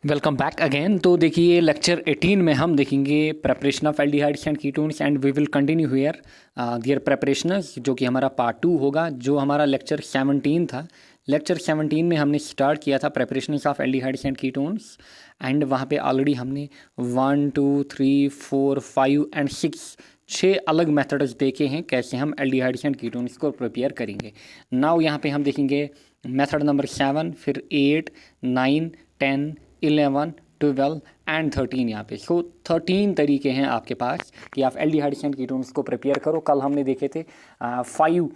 Welcome back again. तो देखिए lecture 18 में हम देखेंगे preparation of aldehydes and ketones and we will continue here there preparation, जो कि हमारा पार्ट 2 होगा। जो हमारा लेक्चर 17 था, लेक्चर 17 में हमने स्टार्ट किया था preparation of aldehydes and ketones, and वहाँ पे ऑलरेडी हमने 1 2 3 4 5 एंड 6 अलग मेथड्स देखे हैं कैसे हम एल्डिहाइड्स एंड कीटोन्स को प्रिपेयर करेंगे। नाउ यहाँ पे हम देखेंगे मेथड नंबर 7, फिर 8 9 10 11 12 एंड 13 यहाँ पे। सो 13 तरीके हैं आपके पास कि आप एल्डिहाइड्स एंड कीटोन्स को प्रिपेयर करो। कल हमने देखे थे 5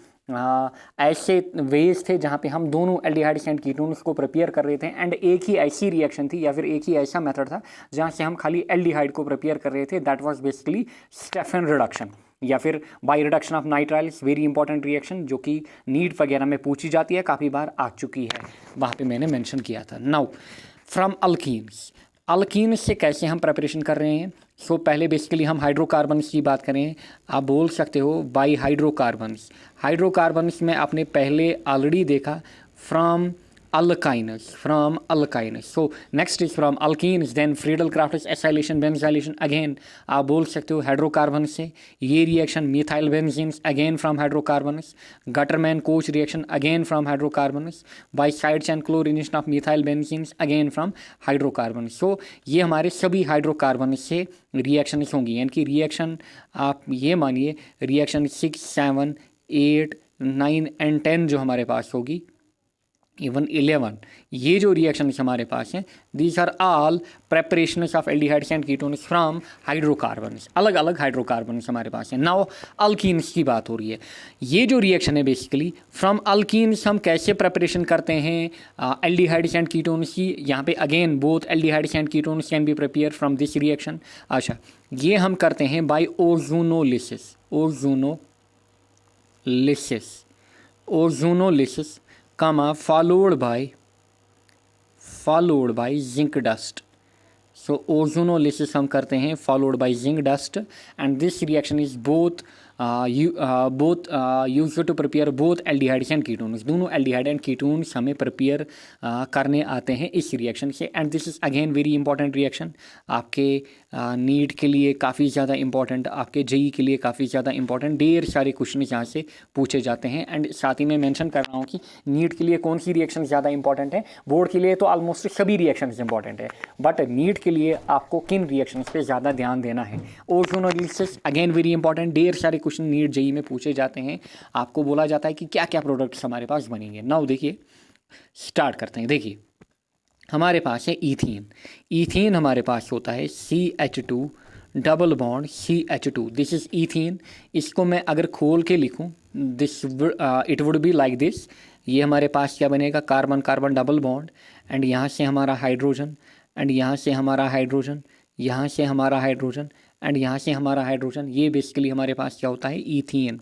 ऐसे वेज थे जहाँ पे हम दोनों एल्डिहाइड्स एंड कीटोन्स को प्रिपेयर कर रहे थे, एंड एक ही ऐसी रिएक्शन थी या फिर एक ही ऐसा मेथड था जहाँ से हम खाली एल्डिहाइड को प्रिपेयर कर रहे थे। That was basically Stephen reduction या फिर by reduction of nitriles. Very important reaction जो कि नीट वगैरह में पूछी जाती है, काफ़ी बार आ चुकी है, वहाँ पे मैंने मेंशन किया था। नाउ फ्रॉम अल्कीन्स, अल्कीन्स से कैसे हम प्रिपरेशन कर रहे हैं। सो पहले बेसिकली हम हाइड्रोकार्बन्स की बात करें, आप बोल सकते हो बाय हाइड्रोकार्बन्स। हाइड्रोकार्बन्स में आपने पहले ऑलरेडी देखा from alkynes, from alkynes. So next is from alkenes, then Friedel-Crafts acylation benzylation, again आप बोल सकते हो हाइड्रोकार्बन से। ये reaction methyl benzenes, again from hydrocarbons. Gattermann Koch reaction, again from hydrocarbons. By side chain chlorination of methyl benzenes, again from hydrocarbon. So ये हमारे सभी hydrocarbon से रिएक्शन होंगी, यानी कि रिएक्शन आप ये मानिए रिएक्शन 6 7 8 9 एंड 10 जो हमारे पास होगी, इवन 11, ये जो रिएक्शंस हमारे पास हैं, these are all preparations of aldehydes and ketones from hydrocarbons. अलग अलग हाइड्रोकार्बन्स हमारे पास हैं। नाउ अल्कीन्स की बात हो रही है। ये जो रिएक्शन है बेसिकली फ्रॉम अल्कीन्स हम कैसे प्रेपरेशन करते हैं एल्डिहाइड्स एंड कीटोन्स की। यहाँ पे again both aldehydes and ketones can be prepare from this reaction. अच्छा, ये हम करते हैं by ozonolysis, ozonolysis comma followed by zinc dust. So ozonolysis हम करते हैं followed by zinc dust, and this reaction is both used to prepare both aldehydes and ketones। दोनों aldehyde and ketones हमें prepare करने आते हैं इस रिएक्शन से, and this is again very important reaction. आपके नीट के लिए काफ़ी ज़्यादा इंपॉर्टेंट, आपके जेई के लिए काफ़ी ज़्यादा इंपॉर्टेंट, ढेर सारे क्वेश्चन यहाँ से पूछे जाते हैं। एंड साथ ही मैं मेंशन कर रहा हूँ कि नीट के लिए कौन सी रिएक्शन ज़्यादा इंपॉर्टेंट है। बोर्ड के लिए तो ऑलमोस्ट सभी रिएक्शन इंपॉर्टेंट है, बट नीट के लिए आपको किन रिएक्शंस पे ज़्यादा ध्यान देना है। ओजोनोलिसिस अगेन वेरी इंपॉर्टेंट, ढेर सारे क्वेश्चन नीट जेई में पूछे जाते हैं। आपको बोला जाता है कि क्या क्या प्रोडक्ट्स हमारे पास बनेंगे। नाउ देखिए स्टार्ट करते हैं। देखिए हमारे पास है ईथीन। ईथीन हमारे पास होता है CH2 double bond CH2, this is ethene. इसको मैं अगर खोल के लिखूँ, this it would be like this. ये हमारे पास क्या बनेगा, carbon carbon double bond, and यहाँ से हमारा हाइड्रोजन, एंड यहाँ से हमारा हाइड्रोजन, यहाँ से हमारा हाइड्रोजन, एंड यहाँ से हमारा हाइड्रोजन। ये बेसिकली हमारे पास क्या होता है, ईथीन।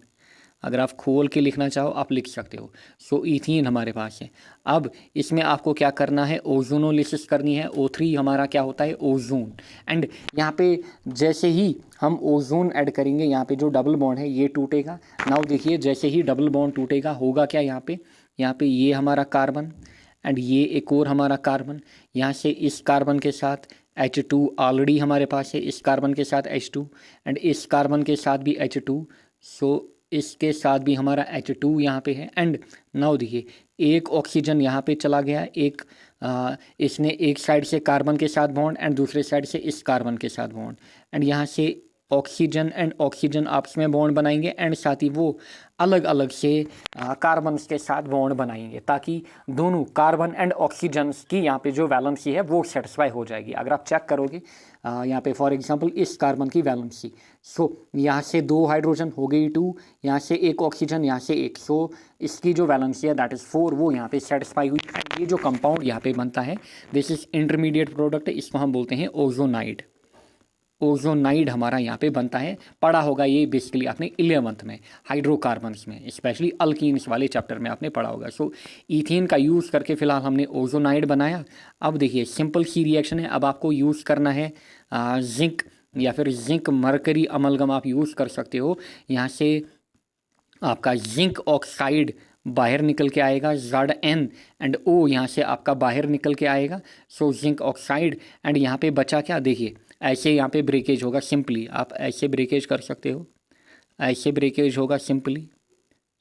अगर आप खोल के लिखना चाहो आप लिख सकते हो। सो ईथीन हमारे पास है। अब इसमें आपको क्या करना है, ओजोनोलिसिस करनी है। O3 हमारा क्या होता है, ओजोन, एंड यहाँ पे जैसे ही हम ओजोन ऐड करेंगे, यहाँ पे जो डबल बॉन्ड है ये टूटेगा। नाउ देखिए जैसे ही डबल बॉन्ड टूटेगा होगा क्या, यहाँ पे ये हमारा कार्बन, एंड ये एक और हमारा कार्बन, यहाँ से इस कार्बन के साथ H2 ऑलरेडी हमारे पास है, इस कार्बन के साथ H2, एंड इस कार्बन के साथ भी H2। सो इसके साथ भी हमारा H2 यहाँ पे है। एंड नाउ देखिए एक ऑक्सीजन यहाँ पे चला गया, इसने एक साइड से कार्बन के साथ बॉन्ड एंड दूसरे साइड से इस कार्बन के साथ बॉन्ड, एंड यहाँ से ऑक्सीजन एंड ऑक्सीजन आपस में बॉन्ड बनाएंगे, एंड साथ ही वो अलग अलग से कार्बन के साथ बॉन्ड बनाएंगे, ताकि दोनों कार्बन एंड ऑक्सीजन की यहाँ पे जो वैलेंसी है वो सेटिस्फाई हो जाएगी। अगर आप चेक करोगे यहाँ पे फॉर एग्जांपल इस कार्बन की वैलेंसी, सो यहाँ से 2 हाइड्रोजन हो गई 2, यहाँ से एक ऑक्सीजन, यहाँ से एक, सो इसकी जो वैलेंसी है दैट इज़ 4, वो यहाँ पे सेटिस्फाई हुई। एंड ये जो कंपाउंड यहाँ पे बनता है दिस इज इंटरमीडिएट प्रोडक्ट, इसको हम बोलते हैं ओजोनाइड। ओजोनाइड हमारा यहाँ पे बनता है। पढ़ा होगा ये बेसिकली आपने 11th में हाइड्रोकार्बन्स में, स्पेशली अल्कीन्स वाले चैप्टर में आपने पढ़ा होगा। सो ईथीन का यूज़ करके फ़िलहाल हमने ओजोनाइड बनाया। अब देखिए सिंपल सी रिएक्शन है। अब आपको यूज़ करना है जिंक या फिर जिंक मरकरी अमलगम आप यूज़ कर सकते हो। यहाँ से आपका जिंक ऑक्साइड बाहर निकल के आएगा, ZN एंड O यहाँ से आपका बाहर निकल के आएगा। सो जिंक ऑक्साइड, एंड यहाँ पे बचा क्या, देखिए ऐसे यहाँ पे ब्रेकेज होगा, सिंपली आप ऐसे ब्रेकेज कर सकते हो, ऐसे ब्रेकेज होगा सिंपली।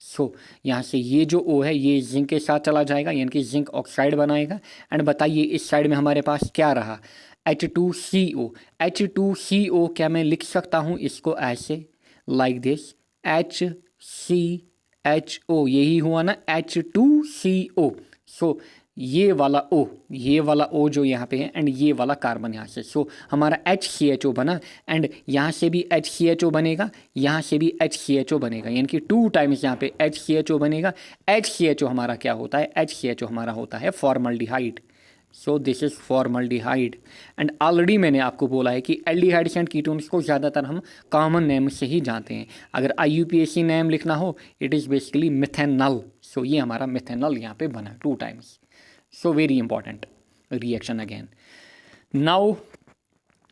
सो यहाँ से ये जो O है ये जिंक के साथ चला जाएगा, यानी कि जिंक ऑक्साइड बनाएगा। एंड बताइए इस साइड में हमारे पास क्या रहा, H2CO। H2CO क्या मैं लिख सकता हूँ इसको ऐसे, लाइक दिस, HCHO, यही हुआ ना H2CO। सो ये वाला O जो यहाँ पे है, एंड ये वाला कार्बन यहाँ से, सो हमारा HCHO बना। एंड यहाँ से भी HCHO बनेगा, यहाँ से भी HCHO बनेगा, यानी कि 2 टाइम्स यहाँ पे HCHO बनेगा। HCHO हमारा क्या होता है, HCHO हमारा होता है formaldehyde. So this is formaldehyde. And already मैंने आपको बोला है कि एल्डिहाइड्स एंड कीटोन्स को ज़्यादातर हम कॉमन नेम से ही जानते हैं। अगर IUPAC नेम लिखना हो, इट इज़ बेसिकली मिथेनॉल। सो ये हमारा मिथेनॉल यहाँ पे बना 2 times. So very important reaction again. Now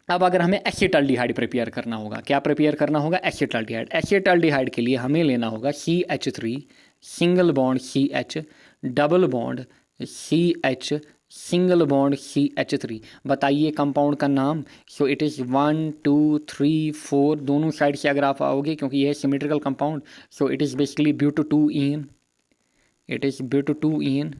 अब अगर हमें एसिटाल्डिहाइड प्रिपेयर करना होगा, क्या प्रिपेयर करना होगा, एसिटाल्डिहाइड। एसिटाल्डिहाइड के लिए हमें लेना होगा CH3 single bond CH, double bond CH, single bond CH3। बताइए कंपाउंड का नाम। सो इट इज़ 1 2 3 4, दोनों साइड से अगर आप आओगे, क्योंकि यह है symmetrical compound. So it is basically ब्यूटो-2-ईन, इट इज़ ब्यूटो-2-ईन,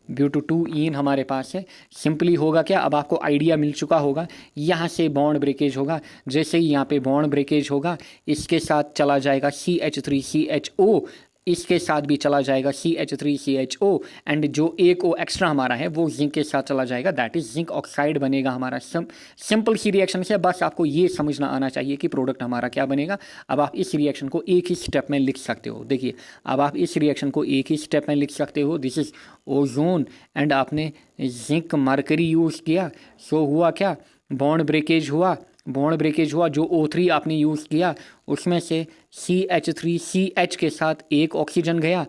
ब्यूटो-2-ईन हमारे पास है। सिंपली होगा क्या, अब आपको आइडिया मिल चुका होगा, यहाँ से बॉन्ड ब्रेकेज होगा। जैसे ही यहाँ पे बॉन्ड ब्रेकेज होगा, इसके साथ चला जाएगा CH3CHO, इसके साथ भी चला जाएगा CH3CHO, एंड जो एक O एक्स्ट्रा हमारा है वो जिंक के साथ चला जाएगा, दैट इज़ जिंक ऑक्साइड बनेगा हमारा। सिंपल सी रिएक्शन से बस आपको ये समझना आना चाहिए कि प्रोडक्ट हमारा क्या बनेगा। अब आप इस रिएक्शन को एक ही स्टेप में लिख सकते हो। देखिए अब आप इस रिएक्शन को एक ही स्टेप में लिख सकते हो, दिस इज़ ओजोन, एंड आपने जिंक मरकरी यूज़ किया। सो हुआ क्या, बॉन्ड ब्रेकेज हुआ, बॉन्ड ब्रेकेज हुआ। जो O3 आपने यूज़ किया उसमें से CH3CH के साथ एक ऑक्सीजन गया,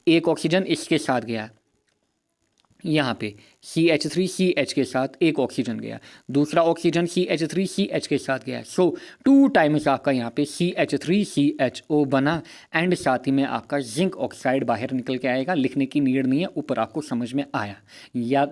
एक ऑक्सीजन इसके साथ गया, यहाँ पे CH3CH के साथ एक ऑक्सीजन गया, दूसरा ऑक्सीजन CH3CH के साथ गया। सो 2 टाइम्स आपका यहाँ पे CH3CHO बना, एंड साथ ही में आपका जिंक ऑक्साइड बाहर निकल के आएगा। लिखने की नीड नहीं है, ऊपर आपको समझ में आया। या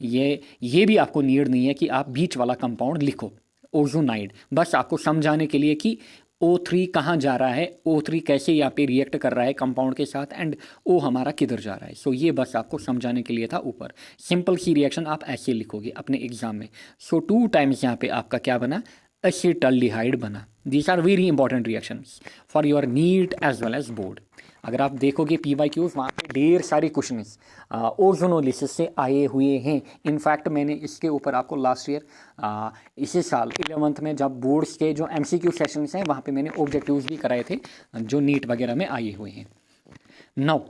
ये भी आपको नीड नहीं है कि आप बीच वाला कंपाउंड लिखो, ओजोनाइड, बस आपको समझाने के लिए कि O3 कहाँ जा रहा है, O3 कैसे यहाँ पे रिएक्ट कर रहा है कंपाउंड के साथ, एंड O हमारा किधर जा रहा है। सो ये बस आपको समझाने के लिए था ऊपर। सिंपल सी रिएक्शन आप ऐसे लिखोगे अपने एग्जाम में। सो 2 टाइम्स यहाँ पे आपका क्या बना, एसिटाल्डिहाइड बना। These are very important reactions for your NEET as well as board. अगर आप देखोगे PYQs, वहाँ पे ढेर सारे क्वेश्चंस ओजोनोलिसिस से आए हुए हैं। इनफैक्ट मैंने इसके ऊपर आपको लास्ट ईयर इसी साल 11th में जब बोर्ड्स के जो MCQ सेशंस हैं वहाँ पे मैंने ऑब्जेक्टिव्स भी कराए थे जो नीट वगैरह में आए हुए हैं। नाउ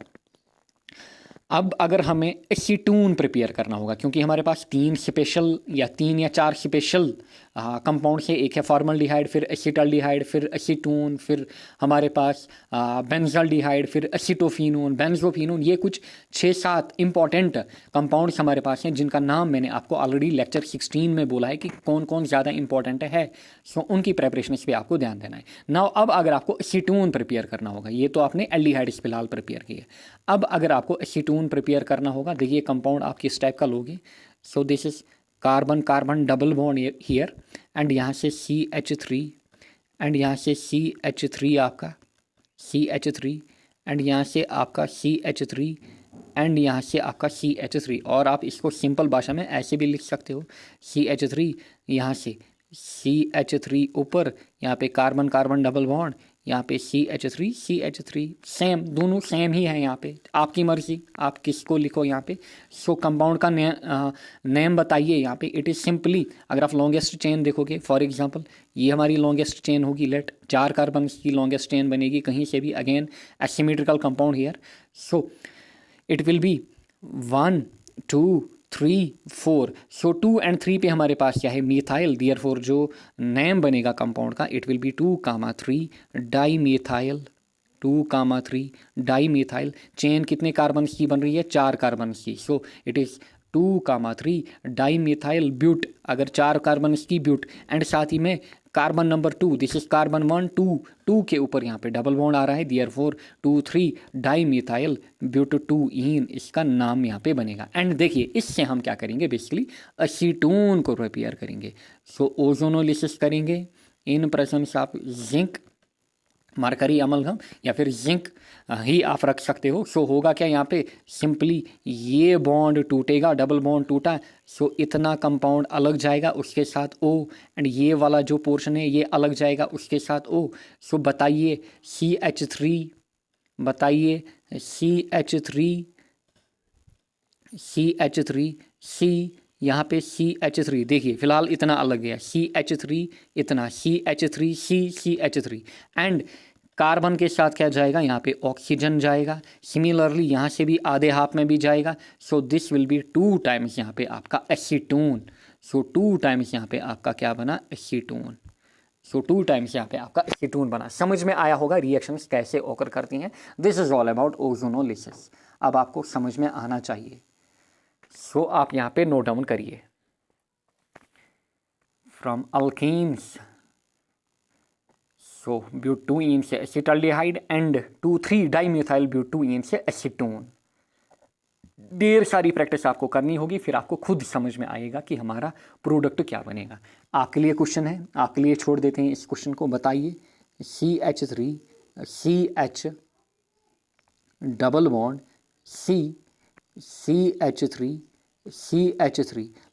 अब अगर हमें एसीटोन प्रिपेयर करना होगा, क्योंकि हमारे पास 3 स्पेशल या 3 या 4 स्पेशल कंपाउंड से, एक है फॉर्मल्डिहाइड, फिर एसिटाल्डिहाइड, फिर एसीटोन, फिर हमारे पास बेंजाल्डिहाइड, फिर एसिटोफिनोन, बेंजोफिनोन। ये कुछ 6-7 इंपॉर्टेंट कंपाउंड्स हमारे पास हैं जिनका नाम मैंने आपको ऑलरेडी लेक्चर 16 में बोला है कि कौन कौन ज़्यादा इंपॉर्टेंट है। सो उनकी प्रेपरेशन पे आपको ध्यान देना है। नाउ अब अगर आपको एसीटोन प्रिपेयर करना होगा, ये तो आपने एल्डिहाइड्स फिलहाल प्रिपेयर किया, अब अगर आपको एसीटोन प्रिपेयर करना होगा, देखिए कंपाउंड आप किस टाइप का लोगे। सो this is carbon carbon double bond here, and यहाँ से CH3, एंड यहाँ से CH3 आपका CH3, एंड यहाँ से आपका CH3, एंड यहाँ से आपका CH3। और आप इसको सिंपल भाषा में ऐसे भी लिख सकते हो, CH3 यहाँ से CH3 ऊपर, यहाँ पे कार्बन कार्बन डबल बॉन्ड, यहाँ पे CH3 सेम, दोनों सेम ही है। यहाँ पे आपकी मर्जी, आप किसको लिखो यहाँ पे। सो कंपाउंड का नेम बताइए यहाँ पे। इट इज़ सिंपली, अगर आप लॉन्गेस्ट चेन देखोगे, फॉर एग्जांपल ये हमारी लॉन्गेस्ट चेन होगी, लेट 4 कार्बन की लॉन्गेस्ट चेन बनेगी कहीं से भी, again asymmetrical compound here. So it will be 1 2 3 4। So 2 and 3 पे हमारे पास क्या है, मीथाइल। देयरफॉर जो नेम बनेगा कंपाउंड का, it will be 2,3 di methyl, 2,3 di methyl. Chain कितने कार्बन की बन रही है, 4 कार्बन की। So it is 2,3 di methyl but, अगर 4 कार्बन इसकी ब्यूट, एंड साथ ही में carbon number 2, this is carbon 1 2 2 के ऊपर यहाँ पे डबल बॉन्ड आ रहा है, देयरफॉर 2,3 डाई मिथाइल ब्यूट 2 इन इसका नाम यहाँ पे बनेगा। एंड देखिए इससे हम क्या करेंगे, बेसिकली एसीटोन को प्रिपेयर करेंगे। सो ओजोनोलिसिस करेंगे इन presence of zinc, mercury amalgam या फिर जिंक ही आप रख सकते हो। सो होगा क्या यहाँ पे, सिंपली ये बॉन्ड टूटेगा, डबल बॉन्ड टूटा, सो इतना कंपाउंड अलग जाएगा उसके साथ O, एंड ये वाला जो पोर्शन है ये अलग जाएगा उसके साथ O। सो बताइए CH3, बताइए CH3 C, यहाँ पे CH3 देखिए फिलहाल इतना अलग गया, CH3 इतना, CH3 CH3, एंड कार्बन के साथ क्या जाएगा, यहाँ पे ऑक्सीजन जाएगा। सिमिलरली यहाँ से भी आधे हाफ में भी जाएगा। So this will be 2 times यहाँ पे आपका एसीटोन। सो 2 टाइम्स यहाँ पे आपका क्या बना, एसीटोन। सो 2 टाइम्स यहाँ पे आपका एसीटोन बना। समझ में आया होगा रिएक्शंस कैसे ओकर करती हैं। This is all about ozonolysis. अब आपको समझ में आना चाहिए। सो आप यहाँ पे नोट डाउन करिए, फ्रॉम अल्कीन्स, सो ब्यूटूइन से एसिटाल्डिहाइड एंड 2,3 डाईमिथाइल ब्यूटूइन से एसीटोन। ढेर सारी प्रैक्टिस आपको करनी होगी, फिर आपको खुद समझ में आएगा कि हमारा प्रोडक्ट क्या बनेगा। आपके लिए क्वेश्चन है, आपके लिए छोड़ देते हैं इस क्वेश्चन को। बताइए CH3 CH double bond CH3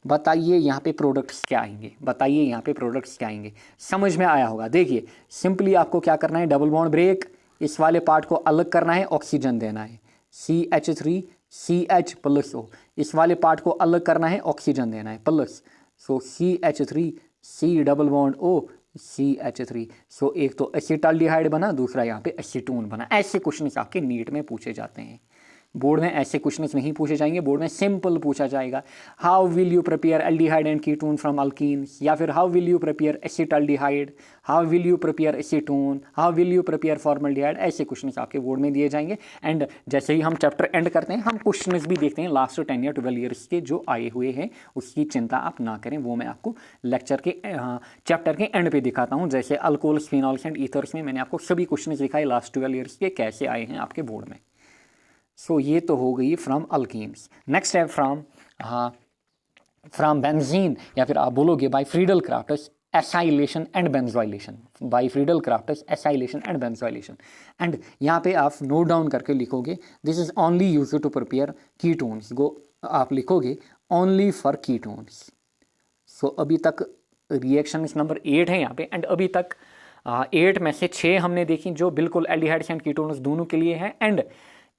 बताइए यहाँ पे प्रोडक्ट्स क्या आएंगे, बताइए यहाँ पे प्रोडक्ट्स क्या आएंगे। समझ में आया होगा। देखिए सिंपली आपको क्या करना है, डबल बॉन्ड ब्रेक, इस वाले पार्ट को अलग करना है, ऑक्सीजन देना है, CH3 CH प्लस O, इस वाले पार्ट को अलग करना है, ऑक्सीजन देना है प्लस। सो CH3 C double bond O CH3। सो एक तो एसिटाल्डिहाइड बना, दूसरा यहाँ पे एसीटोन बना। ऐसे क्वेश्चन आपके नीट में पूछे जाते हैं। बोर्ड में ऐसे क्वेश्चंस नहीं पूछे जाएंगे, बोर्ड में सिंपल पूछा जाएगा, how will you prepare aldehyde and ketone from alkenes, या फिर how will you prepare acetaldehyde, how will you prepare acetone, how will you prepare formaldehyde. ऐसे क्वेश्चंस आपके बोर्ड में दिए जाएंगे। एंड जैसे ही हम चैप्टर एंड करते हैं, हम क्वेश्चंस भी देखते हैं लास्ट 10 या 12 ईयर्स के जो आए हुए हैं, उसकी चिंता आप ना करें, वो मैं आपको लेक्चर के चैप्टर के एंड पे दिखाता हूँ। जैसे अल्कोहल्स, फिनॉल्स एंड ईथर्स में मैंने आपको सभी क्वेश्चन दिखाए लास्ट 12 ईयर्स के कैसे आए हैं आपके बोर्ड में। सो ये तो हो गई फ्रॉम अल्कीन्स। नेक्स्ट है फ्रॉम बेंजीन, या फिर आप बोलोगे by Friedel Crafts acylation and benzoylation, by Friedel Crafts acylation and benzoylation. And यहाँ पे आप नोट डाउन करके लिखोगे, this is only used to prepare ketones. Go आप लिखोगे ओनली फॉर कीटोन्स। सो अभी तक रिएक्शन नंबर 8 है यहाँ पे, एंड अभी तक 8 में से 6 हमने देखी जो बिल्कुल एल्डिहाइड्स एंड कीटोन्स दोनों के लिए है, एंड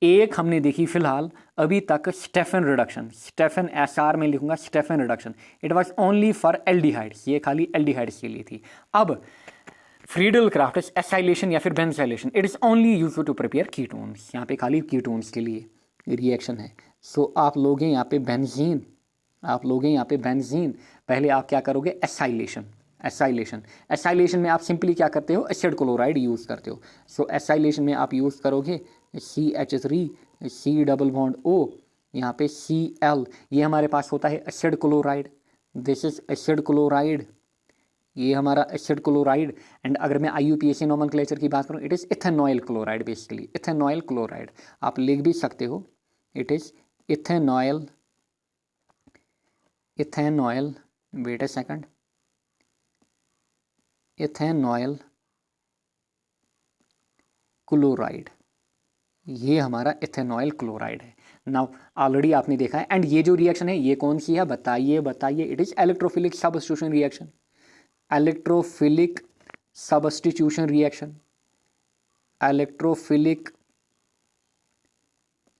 एक हमने देखी फिलहाल अभी तक स्टेफन रिडक्शन। स्टेफन SR में लिखूंगा, Stephen reduction, it was only for aldehydes, ये खाली एल्डिहाइड्स के लिए थी। अब फ्रीडल क्राफ्टस एसाइलेशन या फिर benzylation, it is only used to prepare ketones, यहाँ पे खाली कीटोन्स के लिए रिएक्शन है। सो आप लोग हैं यहाँ पे बेंजीन, आप लोग हैं यहाँ पे बेंजीन, पहले आप क्या करोगे, एसाइलेशन में आप सिंपली क्या करते हो, एसिड क्लोराइड यूज़ करते हो। सो एसाइलेशन में आप यूज़ करोगे CH3 C double bond O, यहाँ पे Cl, ये हमारे पास होता है acid chloride, this is acid chloride, ये हमारा एसिड क्लोराइड। एंड अगर मैं IUPAC नोमेनक्लेचर की बात करूँ, it is ethanoyl chloride, basically ethanoyl chloride आप लिख भी सकते हो, it is ethanoyl, wait a second, ethanoyl chloride, ये हमारा इथेनॉइल क्लोराइड है। नाउ ऑलरेडी आपने देखा है। एंड ये जो रिएक्शन है ये कौन सी है, बताइए, it is electrophilic substitution reaction, electrophilic substitution reaction, electrophilic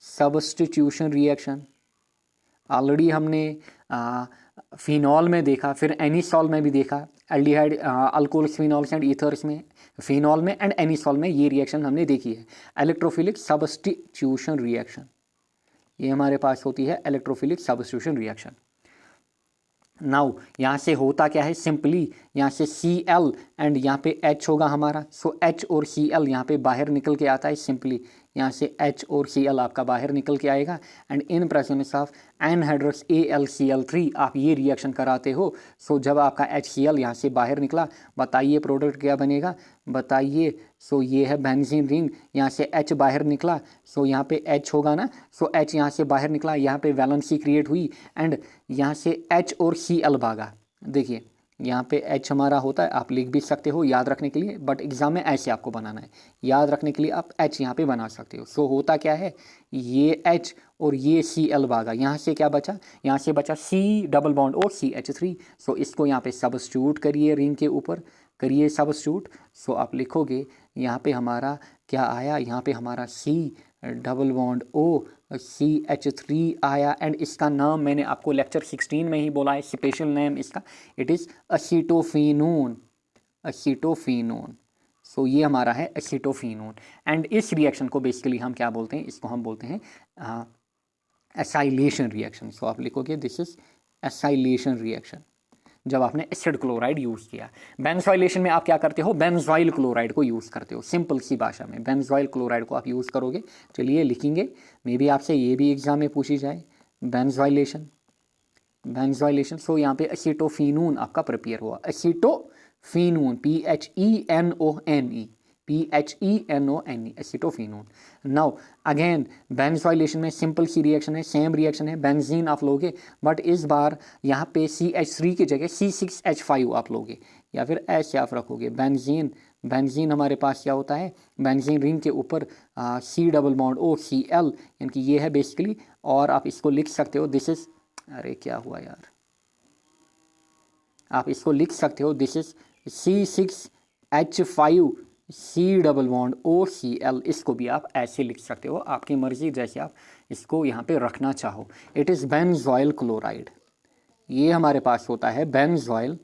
substitution reaction. Already हमने फिनॉल में देखा, फिर एनिसॉल में भी देखा, aldehyde alcohols, phenols and ethers में, फिनॉल में एंड एनिसॉल में ये रिएक्शन हमने देखी है, इलेक्ट्रोफिलिक सब्स्टिट्यूशन रिएक्शन। ये हमारे पास होती है इलेक्ट्रोफिलिक सब्स्टिट्यूशन रिएक्शन। नाउ यहाँ से होता क्या है, सिंपली यहाँ से Cl एंड यहाँ पे H होगा हमारा। सो H और Cl यहाँ पे बाहर निकल के आता है, सिंपली यहाँ से H और Cl आपका बाहर निकल के आएगा and in presence of anhydrous AlCl3 आप ये रिएक्शन कराते हो। सो जब आपका HCl यहाँ से बाहर निकला, बताइए प्रोडक्ट क्या बनेगा, बताइए। सो ये है बेंजीन रिंग, यहाँ से H बाहर निकला, सो यहाँ पे H होगा ना, सो H यहाँ से बाहर निकला, यहाँ पे वैलेंसी क्रिएट हुई एंड यहाँ से H और Cl भागा। देखिए यहाँ पे H हमारा होता है, आप लिख भी सकते हो याद रखने के लिए, बट एग्जाम में ऐसे आपको बनाना है, याद रखने के लिए आप H यहाँ पे बना सकते हो। सो होता क्या है, ये H और ये Cl भागा, यहाँ से क्या बचा, यहाँ से बचा C डबल बॉन्ड और CH3। सो इसको यहाँ पे सब्स्टिट्यूट करिए, रिंग के ऊपर करिए सब्स्टिट्यूट। सो आप लिखोगे यहाँ पे हमारा क्या आया, यहाँ पे हमारा C double bond O CH3 आया एंड इसका नाम मैंने आपको लेक्चर 16 में ही बोला है, स्पेशल नेम इसका इट इज़ एसीटोफिनोन, एसीटोफिनोन। सो ये हमारा है एसीटोफिनोन एंड इस रिएक्शन को बेसिकली हम क्या बोलते हैं, इसको हम बोलते हैं एसाइलेशन रिएक्शन। सो आप लिखोगे दिस इज एसाइलेशन रिएक्शन जब आपने एसिड क्लोराइड यूज़ किया। बेंजोइलेशन में आप क्या करते हो, बेंजोइल क्लोराइड को यूज़ करते हो, सिंपल सी भाषा में बेंजोइल क्लोराइड को आप यूज़ करोगे। चलिए लिखेंगे, मे बी आपसे ये भी एग्जाम में पूछी जाए, बेंजोइलेशन, बेंजोइलेशन। सो यहाँ पे एसीटोफिनोन आपका प्रिपेयर हुआ, acetophenone PHENONE, PHENONE acetophenone. Now again benzoylation में सिंपल सी रिएक्शन है, सेम रिएक्शन है, बेंजीन आप लोगे बट इस बार यहाँ पे CH3 की जगह C6H5 आप लोगे या फिर ऐसे आप रखोगे बेंजीन। बेंजीन हमारे पास क्या होता है, बेंजीन रिंग के ऊपर C double bond O Cl, यानी कि ये है बेसिकली, और आप इसको लिख सकते हो दिस इज, अरे क्या हुआ यार, आप इसको लिख सकते हो this is C6H5 C double bond OCl, इसको भी आप ऐसे लिख सकते हो, आपकी मर्जी जैसे आप इसको यहाँ पे रखना चाहो। इट इज़ बेंजोइल क्लोराइड, ये हमारे पास होता है बेंजोइल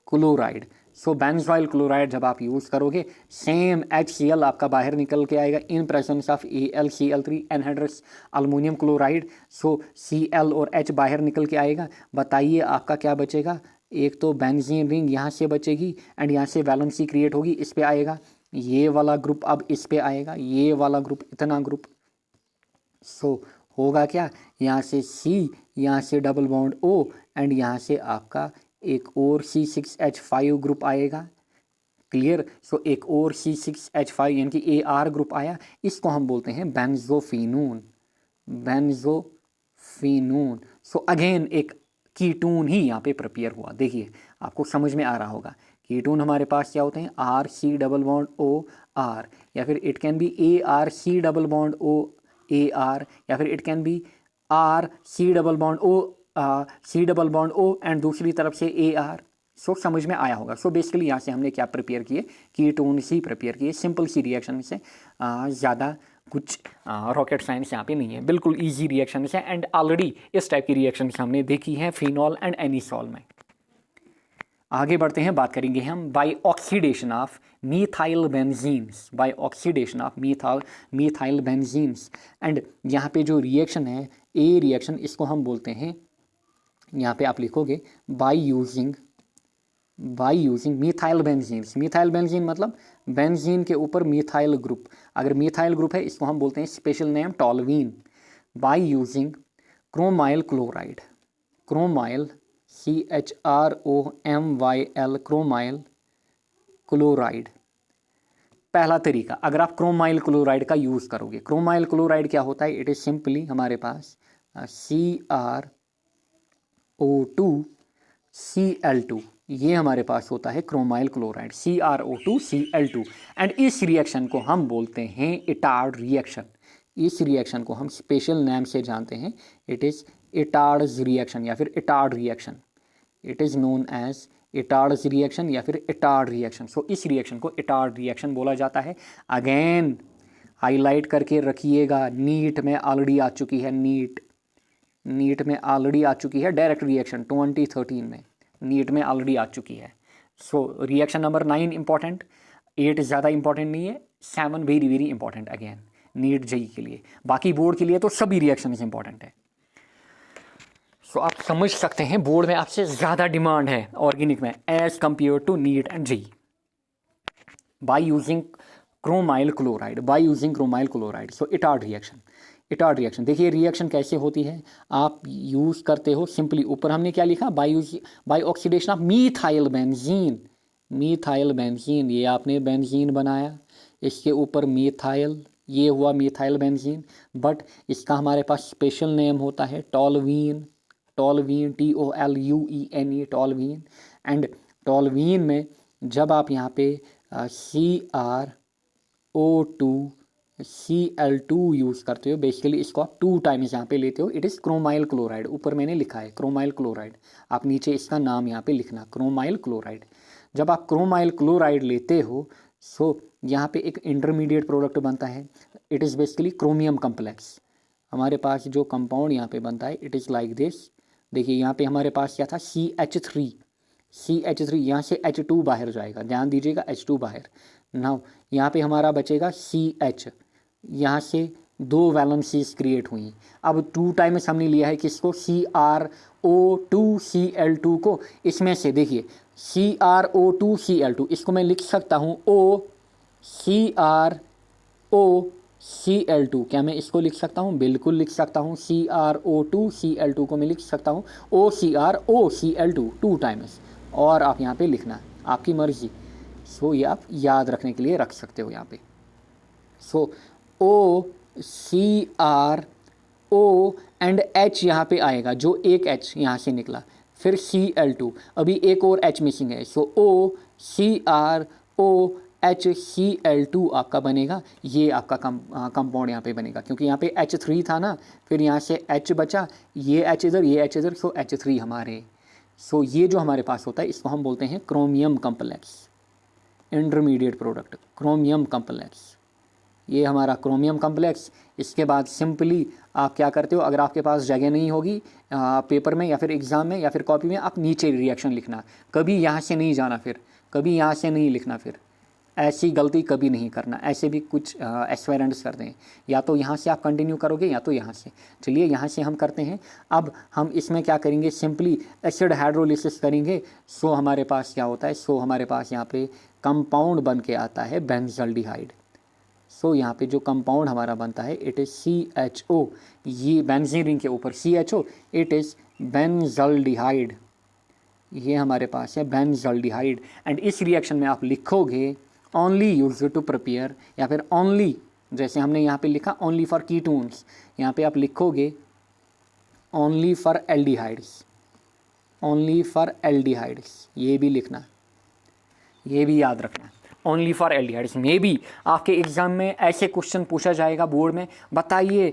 क्लोराइड। सो बेंजोइल क्लोराइड जब आप यूज़ करोगे सेम HCl आपका बाहर निकल के आएगा इन presence of AlCl3 anhydrous aluminium chloride. So Cl और H बाहर निकल के आएगा, बताइए आपका क्या बचेगा, एक तो बेंजीन रिंग यहाँ से बचेगी एंड यहाँ से वैलेंसी क्रिएट होगी, इस पे आएगा ये वाला ग्रुप, अब इस पे आएगा ये वाला ग्रुप, इतना ग्रुप। सो होगा क्या, यहाँ से C, यहाँ से डबल बॉन्ड O एंड यहाँ से आपका एक और C6H5 ग्रुप आएगा, क्लियर। सो एक और C6H5 यानी कि AR ग्रुप आया, इसको हम बोलते हैं बेंजोफिनोन, बेंजोफिनोन। सो अगेन एक कीटोन ही यहाँ पे प्रिपेयर हुआ, देखिए आपको समझ में आ रहा होगा। कीटोन हमारे पास क्या होते हैं, RC डबल बॉन्ड OR, या फिर it can be ARC double bond OAR, या फिर it can be RC double bond C double bond O and दूसरी तरफ से AR। सो समझ में आया होगा। सो बेसिकली यहाँ से हमने क्या प्रिपेयर किए, कीटोन ही प्रिपेयर किए, सिंपल सी रिएक्शन से, ज़्यादा कुछ रॉकेट साइंस यहाँ पे नहीं है, बिल्कुल इजी रिएक्शन है एंड ऑलरेडी इस टाइप की रिएक्शन हमने देखी है फिनॉल एंड एनिसॉल में। आगे बढ़ते हैं, बात करेंगे हम by oxidation of methyl benzenes, by oxidation of methyl benzenes. And यहाँ पे जो रिएक्शन है ए रिएक्शन, इसको हम बोलते हैं, यहाँ पे आप लिखोगे by using methyl benzenes. Methyl benzene मतलब बेंजीन के ऊपर मीथाइल ग्रुप, अगर मीथाइल ग्रुप है इसको हम बोलते हैं special name toluene. Bye using chromyl chloride, chromyl CHROMYL, chromyl chloride. पहला तरीका, अगर आप क्रोमाइल क्लोराइड का यूज़ करोगे, क्रोमाइल क्लोराइड क्या होता है, इट इज़ सिंपली हमारे पास CrO2Cl2, ये हमारे पास होता है क्रोमाइल क्लोराइड CrO2Cl2 एंड इस रिएक्शन को हम बोलते हैं इटार्ड रिएक्शन। इस रिएक्शन को हम स्पेशल नेम से जानते हैं, इट इज़ इटार्ड्स रिएक्शन या फिर Etard reaction, it is known as Etard's reaction या फिर इटार्ड रिएक्शन। सो इस रिएक्शन को इटार्ड रिएक्शन बोला जाता है। अगेन हाईलाइट करके रखिएगा, नीट में ऑलरेडी आ चुकी है, नीट में ऑलरेडी आ चुकी है, डायरेक्ट रिएक्शन 2013 में नीट में ऑलरेडी आ चुकी है। सो रिएक्शन नंबर 9 इंपॉर्टेंट, 8 ज़्यादा इंपॉर्टेंट नहीं है, 7 very very important again NEET JEE के लिए। बाकी बोर्ड के लिए तो सभी रिएक्शन इंपॉर्टेंट है। सो आप समझ सकते हैं बोर्ड में आपसे ज़्यादा डिमांड है ऑर्गेनिक में as compare to NEET and JEE. By using chromyl chloride, by using chromyl chloride. So Etard reaction, Etard reaction देखिए रिएक्शन कैसे होती है, आप यूज़ करते हो सिंपली, ऊपर हमने क्या लिखा, by oxidation of methyl benzene, methyl benzene, ये आपने बेंजीन बनाया, इसके ऊपर मीथाइल, ये हुआ मीथाइल बेंजीन, बट इसका हमारे पास स्पेशल नेम होता है toluene, toluene TOLUENE, toluene. And toluene में जब आप यहाँ पे CrO2Cl2 यूज़ करते हो, बेसिकली इसको आप 2 टाइम्स यहाँ पे लेते हो, इट इज़ क्रोमाइल क्लोराइड, ऊपर मैंने लिखा है क्रोमाइल क्लोराइड, आप नीचे इसका नाम यहाँ पे लिखना क्रोमाइल क्लोराइड। जब आप क्रोमाइल क्लोराइड लेते हो, सो यहाँ पे एक इंटरमीडिएट प्रोडक्ट बनता है, it is basically chromium complex. हमारे पास जो कंपाउंड यहाँ पे बनता है, इट इज़ लाइक दिस। देखिए यहाँ पे हमारे पास क्या था, CH3, यहाँ से H2 बाहर जाएगा, ध्यान दीजिएगा H2 बाहर। नाउ यहाँ पे हमारा बचेगा CH, यहाँ से 2 वैलेंसीज क्रिएट हुई। अब 2 टाइम्स हमने लिया है किसको, CrO2Cl2 को, इसमें से देखिए CrO2Cl2, इसको मैं लिख सकता हूँ CrOCl2, क्या मैं इसको लिख सकता हूँ, बिल्कुल लिख सकता हूँ, CrO2Cl2 को मैं लिख सकता हूँ OCrOCl2 2 टाइम्स, और आप यहाँ पे लिखना आपकी मर्जी। सो ये आप याद रखने के लिए रख सकते हो यहाँ पे। सो OCrO एंड H यहाँ पे आएगा, जो एक H यहाँ से निकला, फिर Cl2, अभी एक और H मिसिंग है, सो OCrOHCl2 आपका बनेगा, ये आपका कंपाउंड यहाँ पे बनेगा, क्योंकि यहाँ पे H3 था ना, फिर यहाँ से H बचा, ये H इधर, ये H इधर, सो H3 हमारे। सो ये जो हमारे पास होता है इसको हम बोलते हैं chromium complex, intermediate product chromium complex, ये हमारा क्रोमियम कम्प्लेक्स। इसके बाद सिंपली आप क्या करते हो, अगर आपके पास जगह नहीं होगी पेपर में या फिर एग्ज़ाम में या फिर कॉपी में, आप नीचे रिएक्शन लिखना, कभी यहाँ से नहीं जाना, फिर कभी यहाँ से नहीं लिखना, फिर ऐसी गलती कभी नहीं करना। ऐसे भी कुछ एस्पायरेंट्स करते हैं, या तो यहाँ से आप कंटिन्यू करोगे या तो यहाँ से। चलिए यहाँ से हम करते हैं। अब हम इसमें क्या करेंगे, सिंपली एसिड हाइड्रोलिसिस करेंगे। सो हमारे पास क्या होता है, सो हमारे पास यहाँ पे कंपाउंड बन के आता है बेंजल्डिहाइड। सो यहाँ पे जो कंपाउंड हमारा बनता है, इट इज़ CHO, ये बेंजीन रिंग के ऊपर CHO, इट इज़ बेंजल्डिहाइड, ये हमारे पास है बेंजल्डिहाइड। एंड इस रिएक्शन में आप लिखोगे ओनली यूज टू प्रिपेयर, या फिर ओनली, जैसे हमने यहाँ पे लिखा ओनली फॉर कीटोन्स, यहाँ पे आप लिखोगे only for aldehydes, only for aldehydes, ये भी लिखना, ये भी याद रखना, only for aldehydes. May be आपके एग्ज़ाम में ऐसे क्वेश्चन पूछा जाएगा बोर्ड में, बताइए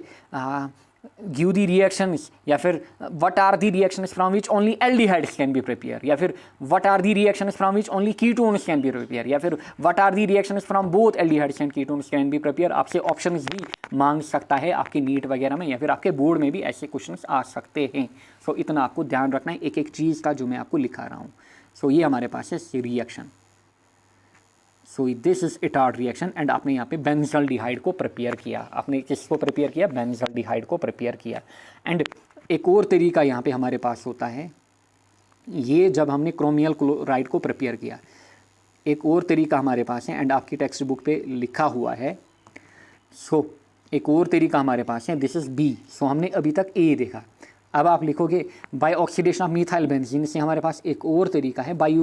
गिव दी रिएक्शंस, या फिर what are the reactions from which only aldehydes can be prepare, या फिर what are the reactions from which only ketones can be prepare, या फिर what are the reactions from both aldehydes and ketones can be prepare. आपसे options भी मांग सकता है आपके नीट वगैरह में, या फिर आपके बोर्ड में भी ऐसे क्वेश्चंस आ सकते हैं। सो इतना आपको ध्यान रखना है एक एक चीज़ का जो मैं आपको लिखा रहा हूँ। सो ये हमारे पास है reaction. So this is Etard reaction, and आपने यहाँ पे बेंजल्डिहाइड को प्रिपेयर किया, आपने किसको प्रिपेयर किया, बेंजल्डिहाइड को प्रिपेयर किया। एंड एक और तरीका यहाँ पे हमारे पास होता है, ये जब हमने क्रोमियल क्लोराइड को प्रिपेयर किया, एक और तरीका हमारे पास है, एंड आपकी टेक्स्ट बुक पे लिखा हुआ है। सो एक और तरीका हमारे पास है, दिस इज़ B। सो हमने अभी तक A देखा, अब आप लिखोगे by oxidation of methyl benzene से हमारे पास एक और तरीका है, by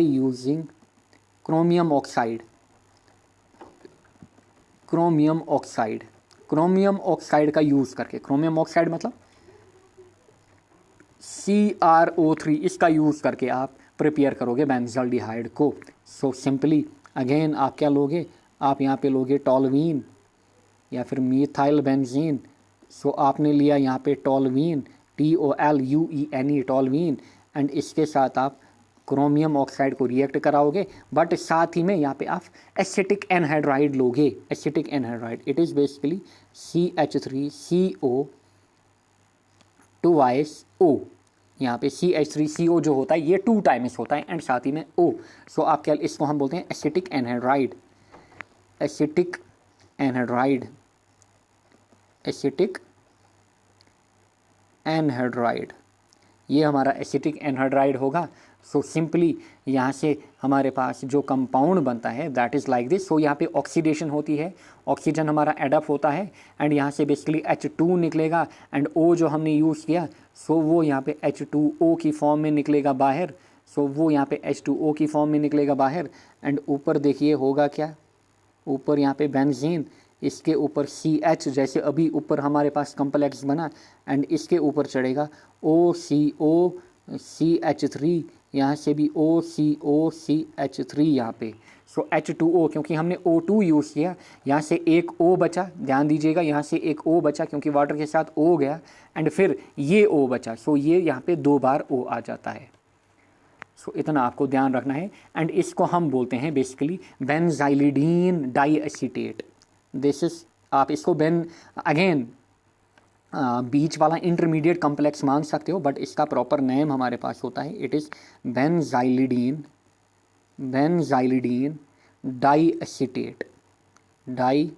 using chromium oxide, chromium oxide, chromium oxide का यूज़ करके, क्रोमियम ऑक्साइड मतलब CrO3, इसका यूज़ करके आप प्रिपेयर करोगे बेंजल्डिहाइड को। सो सिंपली अगेन आप क्या लोगे, आप यहाँ पे लोगे टॉलवीन या फिर मीथाइल बेंजीन। सो आपने लिया यहाँ पे टॉलवीन, TOLUENE, टॉलवीन, एंड इसके साथ आप क्रोमियम ऑक्साइड को रिएक्ट कराओगे, बट साथ ही में यहाँ पे आप एसिटिक एनहाइड्राइड लोगे, acetic anhydride, it is basically CH3CO twice O। यहाँ पे CH3CO जो होता है ये 2 टाइम्स होता है, एंड साथ ही में O। सो आप क्या, इसको हम बोलते हैं acetic anhydride, acetic anhydride, acetic anhydride, ये हमारा एसिटिक एनहाइड्राइड होगा। सो सिंपली यहाँ से हमारे पास जो कंपाउंड बनता है दैट इज़ लाइक दिस। सो यहाँ पे ऑक्सीडेशन होती है, ऑक्सीजन हमारा एडअप होता है एंड यहाँ से बेसिकली H2 निकलेगा एंड O जो हमने यूज़ किया सो वो यहाँ पे H2O की फॉर्म में निकलेगा बाहर। सो वो यहाँ पे H2O की फॉर्म में निकलेगा बाहर एंड ऊपर देखिए होगा क्या, ऊपर यहाँ पे बेंजीन, इसके ऊपर CH जैसे अभी ऊपर हमारे पास कम्प्लेक्स बना एंड इसके ऊपर चढ़ेगा OCO CH3, यहाँ से भी OCO CH3 यहाँ पे। सो H2O क्योंकि हमने O2 यूज़ किया, यहाँ से एक O बचा, ध्यान दीजिएगा यहाँ से एक O बचा क्योंकि वाटर के साथ O गया एंड फिर ये O बचा। सो ये यहाँ पे 2 बार O आ जाता है। सो इतना आपको ध्यान रखना है एंड इसको हम बोलते हैं बेसिकली बेंजाइलिडीन डाइएसीटेट। दिस इज, आप इसको अगेन बीच वाला इंटरमीडिएट कम्प्लेक्स मान सकते हो बट इसका प्रॉपर नेम हमारे पास होता है, it is benzylidene diacetate, di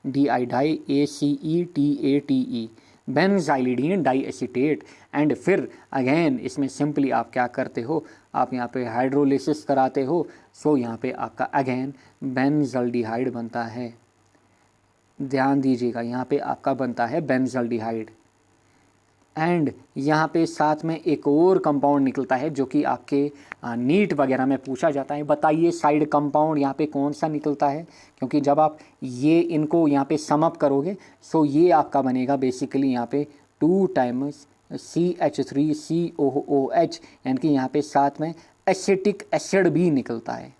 ACETATE, benzylidene diacetate. And फिर अगेन इसमें सिंपली आप क्या करते हो, आप यहाँ पे हाइड्रोलिसिस कराते हो। सो यहाँ पे आपका अगेन बेंजल्डिहाइड बनता है, ध्यान दीजिएगा यहाँ पे आपका बनता है बेंजल्डिहाइड। एंड यहाँ पे साथ में एक और कंपाउंड निकलता है जो कि आपके नीट वगैरह में पूछा जाता है, बताइए साइड कंपाउंड यहाँ पे कौन सा निकलता है, क्योंकि जब आप ये इनको यहाँ पे सम अप करोगे सो ये आपका बनेगा बेसिकली यहाँ पे 2 टाइम्स CH3COOH, यानी कि यहाँ पे साथ में एसिटिक एसिड भी निकलता है।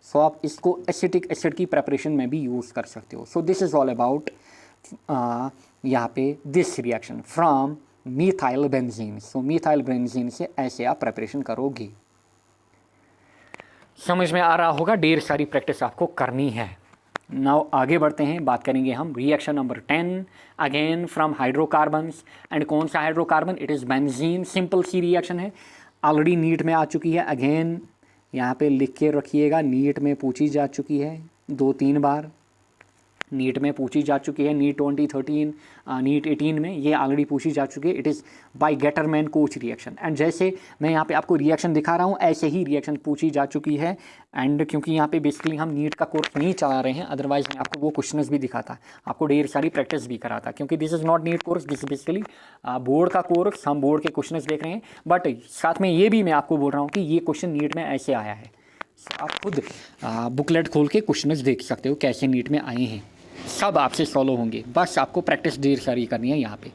सो आप इसको एसिटिक एसिड की प्रेपरेशन में भी यूज़ कर सकते हो। So this is all about यहाँ पे this reaction from methyl benzene. So methyl benzene से ऐसे आप प्रेपरेशन करोगे। समझ में आ रहा होगा, ढेर सारी प्रैक्टिस आपको करनी है। नाउ आगे बढ़ते हैं, बात करेंगे हम reaction number 10 again from hydrocarbons. And कौन सा hydrocarbon, it is benzene. Simple सी रिएक्शन है, ऑलरेडी नीट में आ चुकी है। अगेन यहाँ पे लिख के रखिएगा, नीट में पूछी जा चुकी है 2-3 बार, नीट में पूछी जा चुकी है। नीट 2013 नीट 18 में ये ऑलरेडी पूछी जा चुकी है। It is by Gattermann Koch reaction. And जैसे मैं यहाँ पे आपको रिएक्शन दिखा रहा हूँ ऐसे ही रिएक्शन पूछी जा चुकी है। एंड क्योंकि यहाँ पे बेसिकली हम नीट का कोर्स नहीं चला रहे हैं, अदरवाइज मैं आपको वो क्वेश्चंस भी दिखाता, आपको ढेर सारी प्रैक्टिस भी कराता, क्योंकि this is not NEET course, this basically board का कोर्स, हम बोर्ड के क्वेश्चंस देख रहे हैं। बट साथ में ये भी मैं आपको बोल रहा हूँ कि ये क्वेश्चन नीट में ऐसे आया है। आप खुद बुकलेट खोल के क्वेश्चंस देख सकते हो कैसे नीट में आए हैं, सब आपसे सॉल्व होंगे। बस आपको प्रैक्टिस ढेर सारी करनी है यहाँ पे।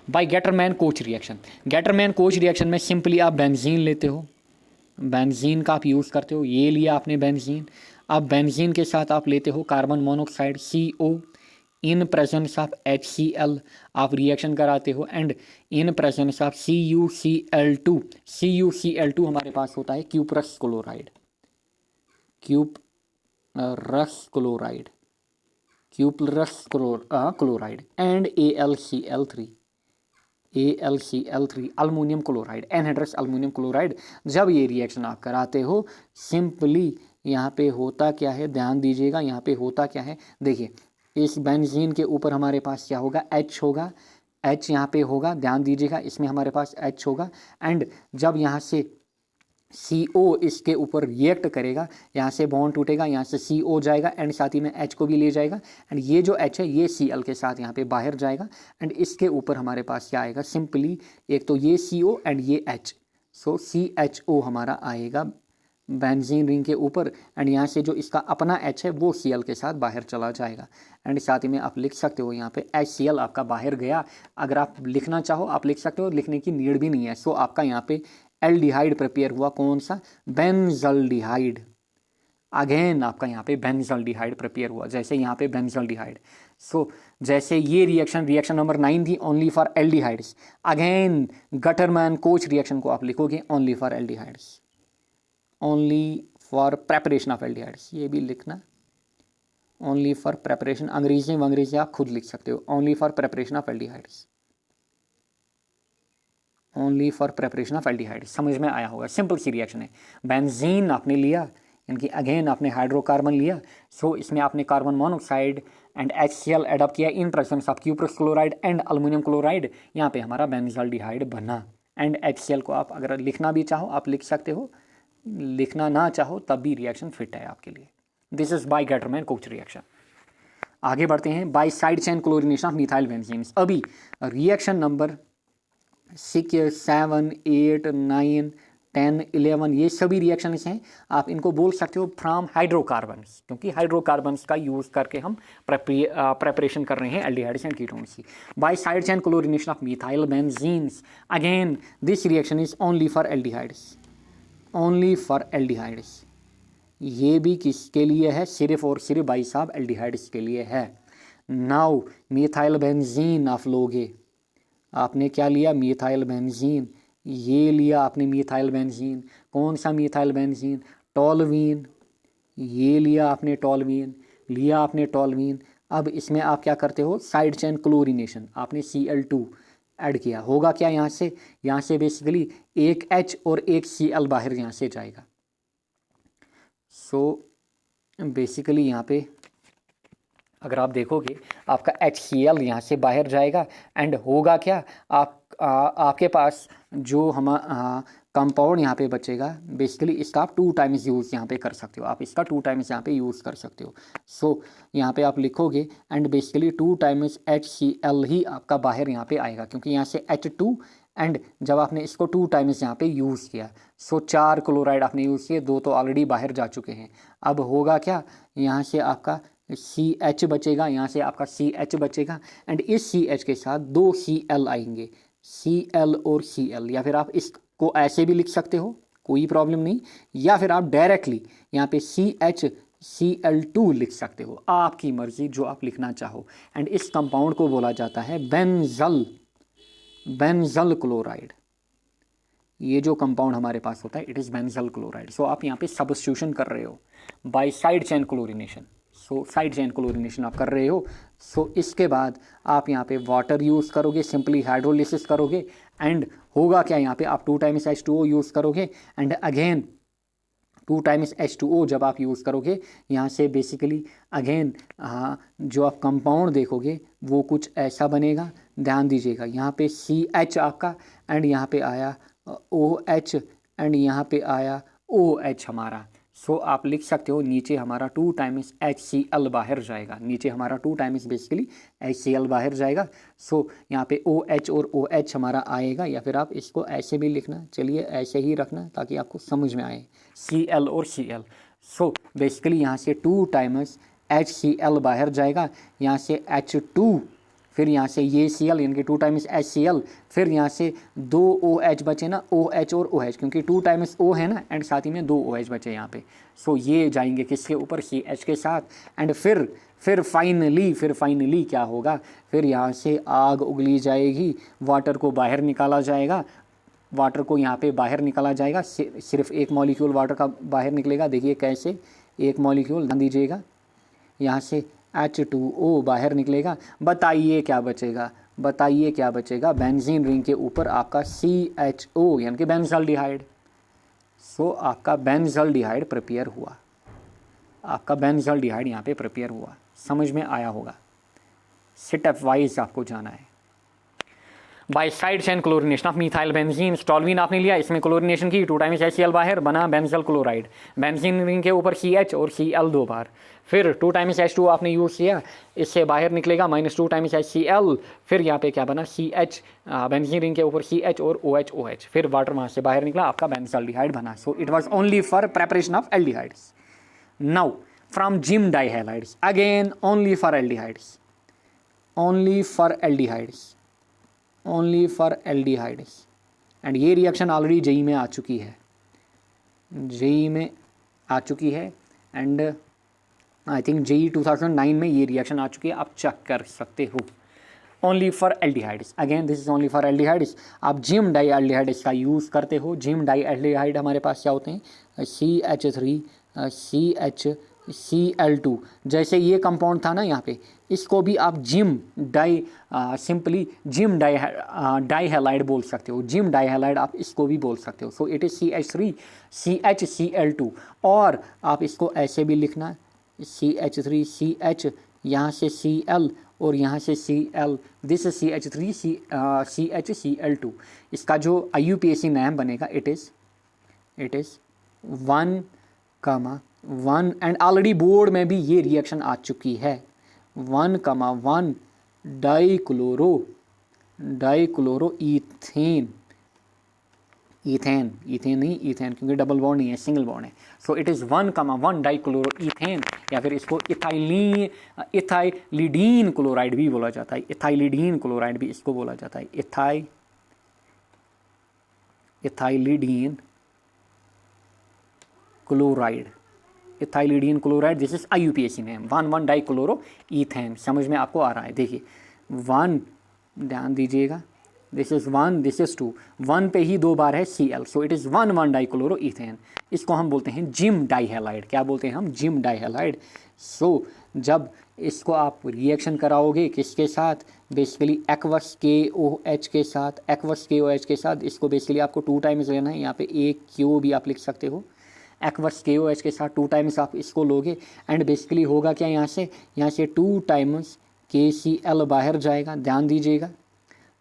By Gattermann Koch reaction, Gattermann Koch reaction में सिंपली आप बेंजीन लेते हो, बेंजीन का आप यूज़ करते हो, ये लिया आपने बेंजीन। अब बेंजीन के साथ आप लेते हो carbon monoxide CO, in presence of HCl आप रिएक्शन कराते हो and in presence of CuCl2, CuCl2 हमारे पास होता है cuprous chloride, cuprous chloride and AlCl3 aluminium chloride, anhydrous aluminium chloride. जब ये रिएक्शन आप कराते हो सिंपली यहाँ पे होता क्या है, ध्यान दीजिएगा यहाँ पे होता क्या है। देखिए इस बेंजीन के ऊपर हमारे पास क्या होगा, H होगा, H यहाँ पे होगा, ध्यान दीजिएगा इसमें हमारे पास H होगा। एंड जब यहाँ से CO इसके ऊपर रिएक्ट करेगा, यहाँ से बॉन्ड टूटेगा, यहाँ से CO जाएगा एंड साथ ही में H को भी ले जाएगा एंड ये जो H है ये Cl के साथ यहाँ पे बाहर जाएगा एंड इसके ऊपर हमारे पास क्या आएगा, सिंपली एक तो ये CO एंड ये H। सो CHO हमारा आएगा बेंजीन रिंग के ऊपर एंड यहाँ से जो इसका अपना H है वो Cl के साथ बाहर चला जाएगा एंड साथ ही में आप लिख सकते हो यहाँ पे HCl आपका बाहर गया। अगर आप लिखना चाहो आप लिख सकते हो, लिखने की नीड भी नहीं है। सो आपका यहाँ पे एल्डिहाइड प्रिपेयर हुआ, कौन सा, बेंजल्डिहाइड। अगेन आपका यहाँ पे बेंजल्डिहाइड प्रिपेयर हुआ, जैसे यहाँ पे बेंजल्डिहाइड। सो जैसे ये रिएक्शन नंबर 9 थी only for aldehydes, again Gattermann Koch reaction को आप लिखोगे only for aldehydes, only for preparation of aldehydes, ये भी लिखना ओनली फॉर प्रेपरेशन, अंग्रेजी आप खुद लिख सकते हो, only for preparation of aldehydes, only for preparation of aldehydes. समझ में आया होगा, सिंपल सी रिएक्शन है। बेंजीन आपने लिया, इनकी अगेन आपने हाइड्रोकार्बन लिया, सो इसमें आपने carbon monoxide and HCl add up किया in presence of cuprous chloride and aluminium chloride, यहाँ पे हमारा बेंजल्डिहाइड बना। एंड HCl को आप अगर लिखना भी चाहो आप लिख सकते हो, लिखना ना चाहो तब भी रिएक्शन फिट है आपके लिए। This is by Gattermann coach reaction. आगे बढ़ते हैं, by side chain chlorination of methyl benzene. अभी रिएक्शन नंबर 6, 7, 8, 9, 10, 11 ये सभी रिएक्शंस हैं, आप इनको बोल सकते हो फ्रॉम हाइड्रोकार्बन्स, क्योंकि हाइड्रोकार्बन्स का यूज़ करके हम प्रेपरेशन कर रहे हैं एल्डिहाइड्स एंड कीटोन्स की। By side chain chlorination of methyl benzenes, again this reaction is only for aldehydes, only for aldehydes. ये भी किसके लिए है? सिर्फ और सिर्फ भाई साहब एल्डिहाइड्स के लिए है। नाउ मिथाइल बेंजीन आप लोगे, आपने क्या लिया? Methyl benzene. ये लिया आपने मिथाइल बेंजीन। कौन सा मिथाइल बेंजीन? टॉलवीन। ये लिया आपने टॉलवीन, लिया आपने टॉलवीन। अब इसमें आप क्या करते हो? साइड चेन क्लोरिनेशन, आपने Cl2 ऐड किया। होगा क्या यहाँ से बेसिकली एक H और एक Cl बाहर यहाँ से जाएगा। सो बेसिकली यहाँ पे अगर आप देखोगे आपका HCl यहाँ से बाहर जाएगा एंड होगा क्या? आपके पास जो कंपाउंड यहाँ पे बचेगा, बेसिकली इसका आप 2 टाइम्स यूज़ यहाँ पे कर सकते हो, आप इसका 2 टाइम्स यहाँ पे यूज़ कर सकते हो। सो यहाँ पे आप लिखोगे एंड बेसिकली 2 टाइम्स HCl ही आपका बाहर यहाँ पे आएगा, क्योंकि यहाँ से H2 एंड जब आपने इसको 2 टाइम्स यहाँ पे यूज़ किया, सो 4 क्लोराइड आपने यूज़ किए, 2 तो ऑलरेडी बाहर जा चुके हैं। अब होगा क्या? यहाँ से आपका CH बचेगा, यहाँ से आपका CH बचेगा एंड इस CH के साथ 2 Cl आएंगे, Cl और Cl। या फिर आप इसको ऐसे भी लिख सकते हो, कोई प्रॉब्लम नहीं, या फिर आप डायरेक्टली यहाँ पे CH Cl2 लिख सकते हो, आपकी मर्जी जो आप लिखना चाहो। एंड इस कंपाउंड को बोला जाता है बेंजल क्लोराइड। ये जो कंपाउंड हमारे पास होता है इट इज़ बेंजल क्लोराइड। सो आप यहाँ पे सब्स्टिट्यूशन कर रहे हो by side chain chlorination. So side chain chlorination आप कर रहे हो। सो इसके बाद आप यहाँ पे वाटर यूज़ करोगे, सिंपली हाइड्रोलिसिस करोगे एंड होगा क्या? यहाँ पे आप 2 टाइम्स H2O यूज़ करोगे एंड अगेन 2 टाइम्स H2O जब आप यूज़ करोगे, यहाँ से बेसिकली अगेन जो आप कंपाउंड देखोगे वो कुछ ऐसा बनेगा। ध्यान दीजिएगा, यहाँ पे CH आपका एंड यहाँ पे आया OH एंड यहाँ पे आया OH हमारा। सो आप लिख सकते हो नीचे हमारा 2 टाइम्स HCl बाहर जाएगा, नीचे हमारा 2 टाइम्स बेसिकली HCl बाहर जाएगा। सो यहाँ पे OH और OH हमारा आएगा, या फिर आप इसको ऐसे भी लिखना, चलिए ऐसे ही रखना ताकि आपको समझ में आए, Cl और Cl। सो बेसिकली यहाँ से 2 टाइम्स HCl बाहर जाएगा, यहाँ से H2, फिर यहाँ से ये Cl यानी कि 2 टाइम्स HCl, फिर यहाँ से 2 OH बचे ना, OH और OH, क्योंकि 2 टाइम्स O है ना एंड साथ ही में 2 OH बचे यहाँ पे। सो ये जाएंगे किसके ऊपर? CH के साथ एंड फिर फाइनली क्या होगा? फिर यहाँ से आग उगली जाएगी, वाटर को बाहर निकाला जाएगा, वाटर को यहाँ पे बाहर निकाला जाएगा, सिर्फ एक मॉलिक्यूल वाटर का बाहर निकलेगा। देखिए कैसे, एक मॉलिक्यूल, ध्यान दीजिएगा, यहाँ से H2O बाहर निकलेगा। बताइए क्या बचेगा? बेंजीन रिंग के ऊपर आपका CHO यानी कि बेंजल्डिहाइड। सो आपका बेंजल्डिहाइड प्रिपेयर हुआ, आपका बेंजल्डिहाइड यहाँ पे प्रिपेयर हुआ। समझ में आया होगा। स्टेप वाइज आपको जाना है। By side chain chlorination of methyl benzene, toluene आपने लिया, इसमें क्लोरिनेशन की, 2 टाइम्स HCl बाहर, बना बेंजल क्लोराइड। बेंजीन रिंग के ऊपर CH और Cl 2 बार, फिर 2 टाइम्स H2O आपने यूज़ किया, इससे बाहर निकलेगा -2 टाइम्स HCl, फिर यहाँ पे क्या बना? CH, बेंजीन रिंग के ऊपर CH और OH, फिर वाटर वहाँ से बाहर निकला, आपका बेंजल्डिहाइड बना। So it was only for preparation of aldehydes. Now from gem dihalides, again only for aldehydes, only for aldehydes. And ये रिएक्शन ऑलरेडी जेई में आ चुकी है, एंड आई थिंक जेई 2009 में ये रिएक्शन आ चुकी है, आप चेक कर सकते हो। Only for aldehydes, again this is only for aldehydes. आप जिम डाई एल्डिहाइड्स का यूज़ करते हो। जिम डाई एल्डिहाइड हमारे पास क्या होते हैं? CH3 CHCl2, जैसे ये कंपाउंड था ना यहाँ पे, इसको भी आप सिंपली जिम डाइहैलाइड बोल सकते हो। जिम डाइहैलाइड आप इसको भी बोल सकते हो। सो इट इज़ CH3 CHCl2, और आप इसको ऐसे भी लिखना, CH3 CH, यहाँ से Cl और यहाँ से Cl, दिस CH3 CHCl2। इसका जो IUPAC नाम बनेगा it is 1, 1 and already board में भी ये रिएक्शन आ चुकी है। 1, 1 डाइक्लोरो ईथेन, ईथेन नहीं, ईथेन क्योंकि डबल बॉन्ड नहीं है, सिंगल बॉन्ड है। सो इट इज़ 1, 1 डाइक्लोरो ईथेन, या फिर इसको इथाइलिडीन क्लोराइड भी बोला जाता है। इथाइलिडीन क्लोराइड भी इसको बोला जाता है। Ethylidene chloride, ethylidene chloride, this is IUPAC name. 1 dichloro ethane, समझ में आपको आ रहा है। देखिए 1, ध्यान दीजिएगा, दिस इज 1, दिस इज 2, 1 पे ही 2 बार है Cl, so it is 1 dichloro ethane. इसको हम बोलते हैं जिम डाइहैलाइड। क्या बोलते हैं हम? जिम डाइहैलाइड। सो जब इसको आप रिएक्शन कराओगे किसके साथ? बेसिकली एक्वस KOH के साथ, एक्वस KOH के साथ। इसको बेसिकली आपको 2 टाइम्स लेना है, यहाँ पे एक क्यू भी आप लिख सकते हो। एक्वस KOH के साथ 2 टाइम्स आप इसको लोगे एंड बेसिकली होगा क्या, यहाँ से 2 टाइम्स KCl बाहर जाएगा, ध्यान दीजिएगा।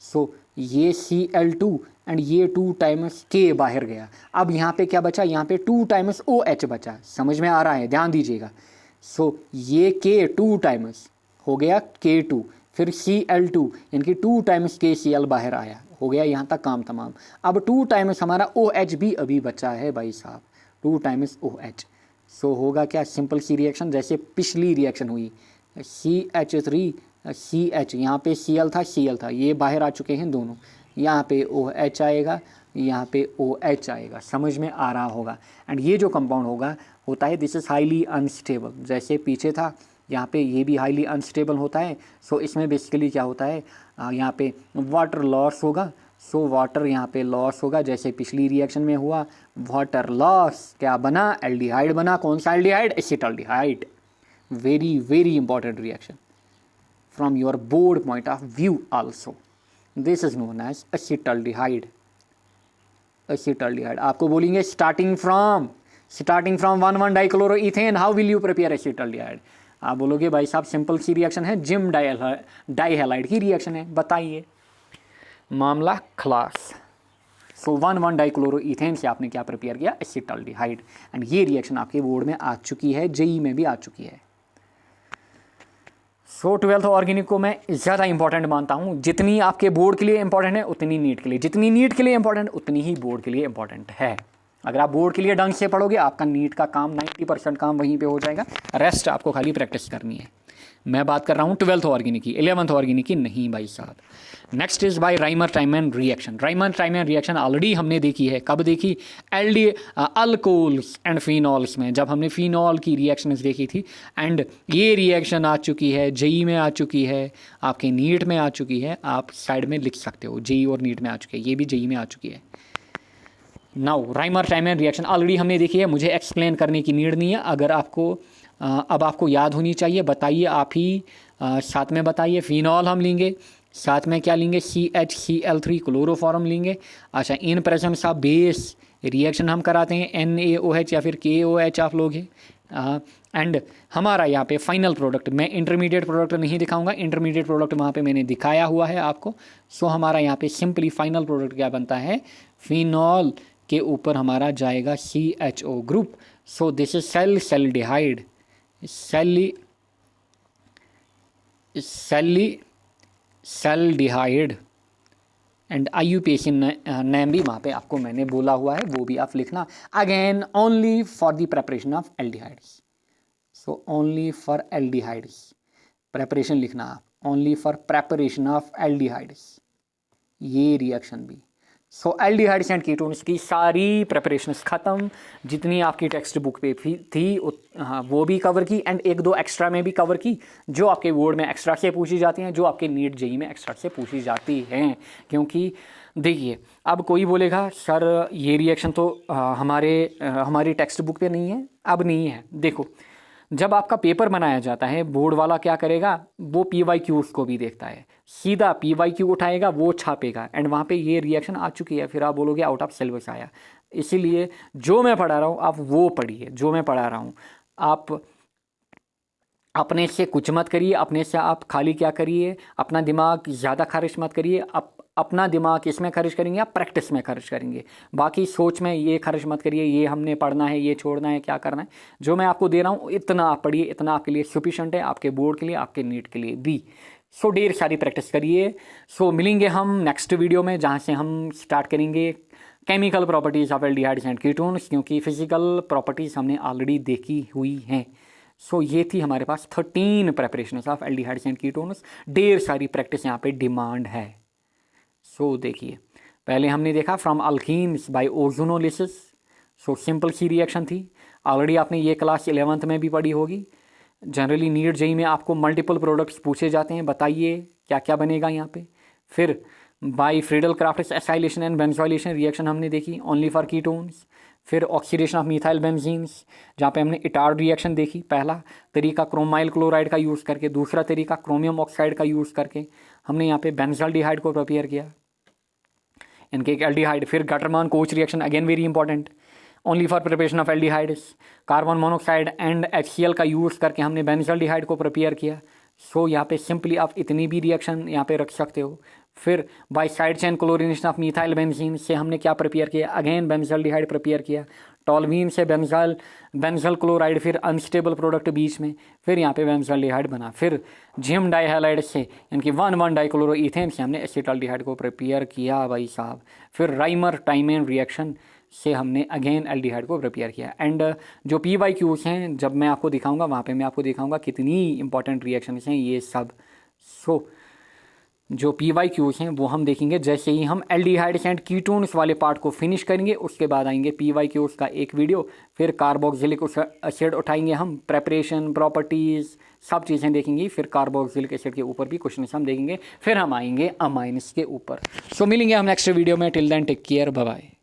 सो ये Cl2 एंड ये 2 टाइम्स K बाहर गया। अब यहाँ पे क्या बचा? यहाँ पे 2 टाइम्स OH बचा, समझ में आ रहा है? ध्यान दीजिएगा। सो ये K 2 टाइम्स हो गया K2, फिर Cl2 इनकी 2 टाइम्स KCl बाहर आया, हो गया यहाँ तक काम तमाम। अब 2 टाइम्स हमारा OH भी अभी बचा है भाई साहब, 2 टाइम्स OH। सो होगा क्या? सिंपल सी रिएक्शन जैसे पिछली रिएक्शन हुई, CH3 CH, यहाँ पे Cl था, ये बाहर आ चुके हैं दोनों, यहाँ पे OH आएगा, यहाँ पे OH आएगा, समझ में आ रहा होगा। एंड ये जो कंपाउंड होता है दिस इज़ हाईली अनस्टेबल, जैसे पीछे था यहाँ पे ये भी हाईली अनस्टेबल होता है। सो इसमें बेसिकली क्या होता है, यहाँ पे वाटर लॉस होगा। सो वाटर यहाँ पे लॉस होगा, जैसे पिछली रिएक्शन में हुआ, वाटर लॉस, क्या बना? एल्डिहाइड बना। कौन सा aldehyde? Acetaldehyde. Very very important reaction from your board point of view also. This is known as acetaldehyde. Acetaldehyde आपको बोलेंगे starting from 1 डाइक्लोरोईथेन, how will you prepare acetaldehyde? आप बोलोगे भाई साहब सिंपल सी रिएक्शन है, जिम डाइहैलाइड की रिएक्शन है, बताइए, मामला खलास। सो 1 डाइक्लोरोईथेन से आपने क्या प्रिपेयर किया? एसिटाल्डिहाइड। एंड ये रिएक्शन आपके बोर्ड में आ चुकी है, जेई में भी आ चुकी है। सो 12th ऑर्गेनिक को मैं ज़्यादा इंपॉर्टेंट मानता हूँ। जितनी आपके बोर्ड के लिए इंपॉर्टेंट है उतनी नीट के लिए, जितनी नीट के लिए इंपॉर्टेंट उतनी ही बोर्ड के लिए इंपॉर्टेंट है। अगर आप बोर्ड के लिए ढंग से पढ़ोगे आपका नीट का काम 90% काम वहीं पे हो जाएगा, रेस्ट आपको खाली प्रैक्टिस करनी है। मैं बात कर रहा हूँ 12th ऑर्गेनिक की, 11th ऑर्गेनिक की नहीं भाई साहब। Next is by राइमर-टाइमन reaction. राइमर-टाइमन reaction already हमने देखी है, कब देखी? अल्कोहल्स एंड फिनॉल्स में, जब हमने फिनॉल की रिएक्शंस देखी थी। एंड ये रिएक्शन आ चुकी है, जेई में आ चुकी है, आपके नीट में आ चुकी है, आप साइड में लिख सकते हो, जेई और नीट में आ चुकी है, ये भी जेई में आ चुकी है। नाउ राइमर-टाइमन रिएक्शन ऑलरेडी हमने देखी है, मुझे एक्सप्लेन करने की नीड नहीं है। अगर आपको अब आपको याद होनी चाहिए, बताइए आप ही, साथ में बताइए। फिनॉल हम लेंगे, साथ में क्या लेंगे? CHCl3 क्लोरोफॉर्म लेंगे। अच्छा, इन प्रेजेंस ऑफ बेस रिएक्शन हम कराते हैं, NaOH या फिर KOH आप लोग हैं। एंड हमारा यहाँ पे फाइनल प्रोडक्ट, मैं इंटरमीडिएट प्रोडक्ट नहीं दिखाऊंगा, इंटरमीडिएट प्रोडक्ट वहाँ पे मैंने दिखाया हुआ है आपको। सो हमारा यहाँ पे सिंपली फाइनल प्रोडक्ट क्या बनता है? फिनॉल के ऊपर हमारा जाएगा CHO group. So this is aldehyde, aldehyde and IUPAC name भी वहाँ पे आपको मैंने बोला हुआ है, वो भी आप लिखना। Again only for the preparation of aldehydes. So only for aldehydes preparation लिखना आप, only for preparation of aldehydes, ये रिएक्शन भी। सो एल्डिहाइड्स एंड कीटोन्स की सारी प्रेपरेशंस ख़त्म, जितनी आपकी टेक्स्ट बुक पे थी वो भी कवर की, एंड 1-2 एक्स्ट्रा में भी कवर की, जो आपके बोर्ड में एक्स्ट्रा से पूछी जाती हैं, जो आपके नीट जेई में एक्स्ट्रा से पूछी जाती हैं। क्योंकि देखिए, अब कोई बोलेगा सर ये रिएक्शन तो हमारी टेक्स्ट बुक पे नहीं है। अब नहीं है, देखो, जब आपका पेपर बनाया जाता है, बोर्ड वाला क्या करेगा? वो PYQs को भी देखता है, सीधा PYQ उठाएगा, वो छापेगा, एंड वहाँ पे ये रिएक्शन आ चुकी है, फिर आप बोलोगे आउट ऑफ सिलेबस आया। इसीलिए जो मैं पढ़ा रहा हूँ आप वो पढ़िए, जो मैं पढ़ा रहा हूँ आप अपने से कुछ मत करिए, अपने से आप खाली क्या करिए, अपना दिमाग ज़्यादा खारिश मत करिए, आप अपना दिमाग इसमें खर्च करेंगे या प्रैक्टिस में खर्च करेंगे। बाकी सोच में ये खर्च मत करिए, ये हमने पढ़ना है, ये छोड़ना है, क्या करना है। जो मैं आपको दे रहा हूँ इतना आप पढ़िए, इतना आपके लिए सफिशेंट है, आपके बोर्ड के लिए, आपके नीट के लिए भी। सो ढेर सारी प्रैक्टिस करिए। सो मिलेंगे हम नेक्स्ट वीडियो में, जहाँ से हम स्टार्ट करेंगे chemical properties of aldehydes and ketones, क्योंकि फिजिकल प्रॉपर्टीज़ हमने ऑलरेडी देखी हुई हैं। सो ये थी हमारे पास 13 preparation of aldehydes and ketones. ढेर सारी प्रैक्टिस यहाँ पे डिमांड है। सो देखिए, पहले हमने देखा from alkenes by ozonolysis. So simple सी रिएक्शन थी, ऑलरेडी आपने ये क्लास 11th में भी पढ़ी होगी। जनरली नीट जेई में आपको मल्टीपल प्रोडक्ट्स पूछे जाते हैं, बताइए क्या क्या बनेगा यहाँ पे। फिर by Friedel Crafts acylation and benzoylation reaction हमने देखी ओनली फॉर कीटोन्स। फिर ऑक्सीडेशन ऑफ मिथाइल बेंजीन्स, जहाँ पे हमने इटार्ड रिएक्शन देखी। पहला तरीका क्रोमाइल क्लोराइड का यूज़ करके, दूसरा तरीका क्रोमियम ऑक्साइड का यूज़ करके हमने यहाँ पे बेंजल्डिहाइड को प्रिपेयर किया, इनके एक एल्डिहाइड। फिर Gattermann Koch reaction, again very important, only for preparation of aldehydes. Carbon monoxide and HCl का यूज़ करके हमने बेंजल्डिहाइड को प्रिपेयर किया। सो यहाँ पे सिंपली आप इतनी भी रिएक्शन यहाँ पे रख सकते हो। फिर by side chain chlorination of methyl benzene से हमने क्या प्रिपेयर किया, अगेन बेंजल्डिहाइड प्रिपेयर किया। टॉल्वीन से बेंजल क्लोराइड, फिर अनस्टेबल प्रोडक्ट बीच में, फिर यहाँ पे बेंजल्डिहाइड बना। फिर जिम डाइहैलाइड से इनकी 1,1 डाइक्लोरोइथेन से हमने एसिटाल्डिहाइड को प्रिपेयर किया भाई साहब। फिर राइमर टाइमेन रिएक्शन से हमने अगेन एल्डिहाइड को प्रिपेयर किया। एंड जो PYQs हैं, जब मैं आपको दिखाऊंगा वहाँ पे मैं आपको दिखाऊंगा कितनी इंपॉर्टेंट रिएक्शंस हैं ये सब। सो जो PYQs हैं वो हम देखेंगे जैसे ही हम एल्डिहाइड्स एंड कीटोन्स वाले पार्ट को फिनिश करेंगे। उसके बाद आएंगे PYQs का एक वीडियो, फिर कार्बोक्सिलिक एसिड उठाएंगे हम, प्रेपरेशन, प्रॉपर्टीज़, सब चीज़ें देखेंगे। फिर कार्बोक्सिलिक एसिड के ऊपर भी क्वेश्चन हम देखेंगे। फिर हम आएंगे अमाइन्स के ऊपर। सो मिलेंगे हम नेक्स्ट वीडियो में। Till then take care, bye bye.